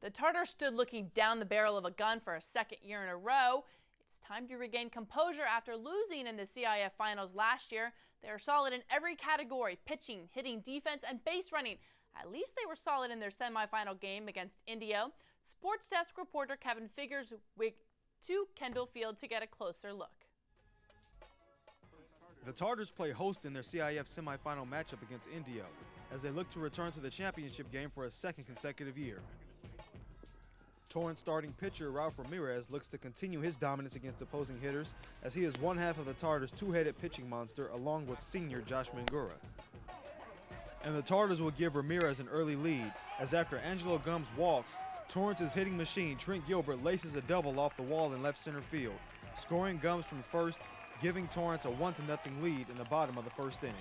The Tartars stood looking down the barrel of a gun for a second year in a row. It's time to regain composure after losing in the CIF finals last year. They are solid in every category: pitching, hitting, defense, and base running. At least they were solid in their semifinal game against Indio. Sports Desk reporter Kevin Figures went to Kendall Field to get a closer look. The Tartars play host in their CIF semifinal matchup against Indio as they look to return to the championship game for a second consecutive year. Torrance starting pitcher Ralph Ramirez looks to continue his dominance against opposing hitters as he is one half of the Tartars' two-headed pitching monster along with senior Josh Mangura. And the Tartars will give Ramirez an early lead as after Angelo Gums walks, Torrance's hitting machine Trent Gilbert laces a double off the wall in left center field, scoring Gums from first, giving Torrance a 1-0 lead in the bottom of the first inning.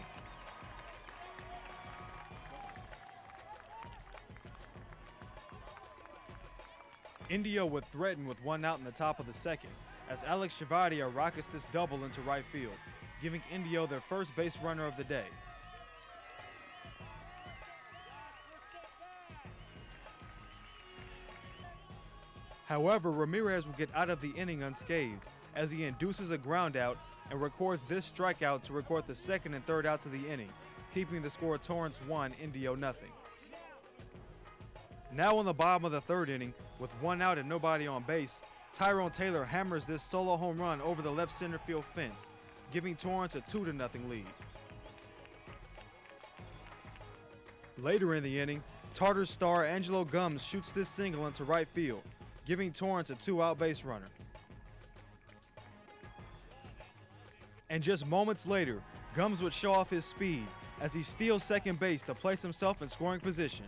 Indio would threaten with one out in the top of the second as Alex Shavadia rockets this double into right field, giving Indio their first base runner of the day. However, Ramirez will get out of the inning unscathed as he induces a ground out and records this strikeout to record the second and third outs of the inning, keeping the score Torrance 1, Indio 0. Now in the bottom of the third inning, with one out and nobody on base, Tyrone Taylor hammers this solo home run over the left center field fence, giving Torrance a 2-0 lead. Later in the inning, Tartars star Angelo Gums shoots this single into right field, giving Torrance a 2-out base runner. And just moments later, Gums would show off his speed as he steals second base to place himself in scoring position.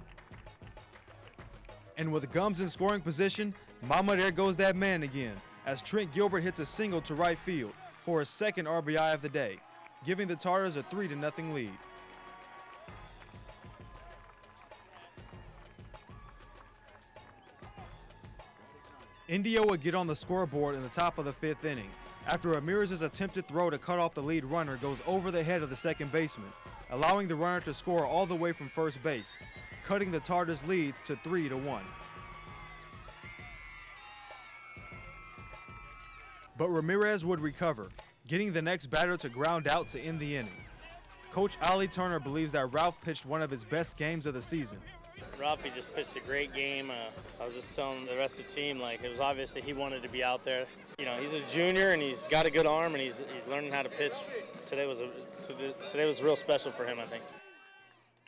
And with Gums in scoring position, mama, there goes that man again, as Trent Gilbert hits a single to right field for his second RBI of the day, giving the Tartars a 3-0 lead. Indio would get on the scoreboard in the top of the fifth inning after Ramirez's attempted throw to cut off the lead runner goes over the head of the second baseman, allowing the runner to score all the way from first base, cutting the Tartars' lead to 3-1. But Ramirez would recover, getting the next batter to ground out to end the inning. Coach Ollie Turner believes that Ralph pitched one of his best games of the season. Ralphie just pitched a great game. I was just telling the rest of the team, it was obvious that he wanted to be out there. You know, he's a junior and he's got a good arm and he's learning how to pitch. Today was real special for him, I think.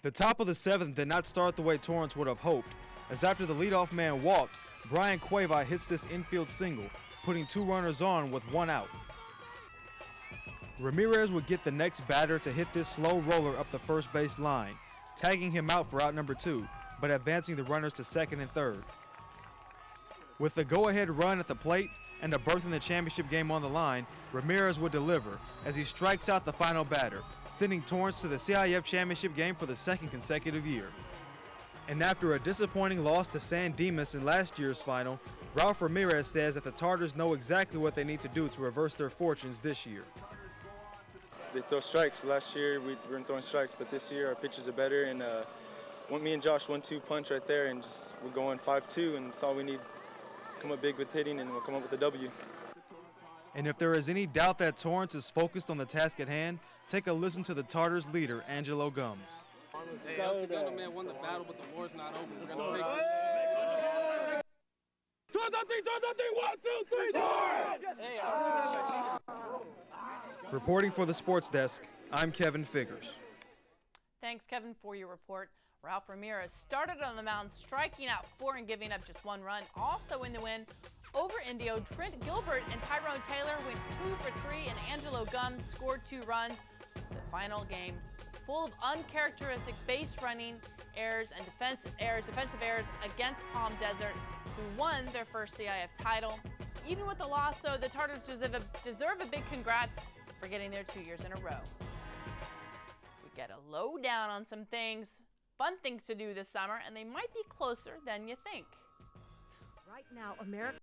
The top of the seventh did not start the way Torrance would have hoped, as after the leadoff man walked, Brian Cueva hits this infield single, putting two runners on with one out. Ramirez would get the next batter to hit this slow roller up the first base line, tagging him out for out number 2, but advancing the runners to second and third. With the go-ahead run at the plate and a berth in the championship game on the line, Ramirez would deliver as he strikes out the final batter, sending Torrance to the CIF championship game for the second consecutive year. And after a disappointing loss to San Dimas in last year's final, Ralph Ramirez says that the Tartars know exactly what they need to do to reverse their fortunes this year. They throw strikes. Last year we weren't throwing strikes, but this year our pitches are better, and me and Josh 1-2 punch right there, and we're going 5-2, and that's all we need. Come up big with hitting, and we'll come up with a W. And if there is any doubt that Torrance is focused on the task at hand, take a listen to the Tartars' leader, Angelo Gums. Hey, El Segundo man won the battle, but the war's not over. We're going to take this. Torrance on three, 1, 2, 3, Torrance! Reporting for the Sports Desk, I'm Kevin Figures. Thanks, Kevin, for your report. Ralph Ramirez started on the mound, striking out 4 and giving up just 1 run. Also in the win over Indio, Trent Gilbert and Tyrone Taylor went 2 for 3, and Angelo Gums scored 2 runs. The final game is full of uncharacteristic base running errors and defensive errors against Palm Desert, who won their first CIF title. Even with the loss, though, the Tartars deserve a big congrats for getting there 2 years in a row. We get a lowdown on some fun things to do this summer, and they might be closer than you think. Right now, America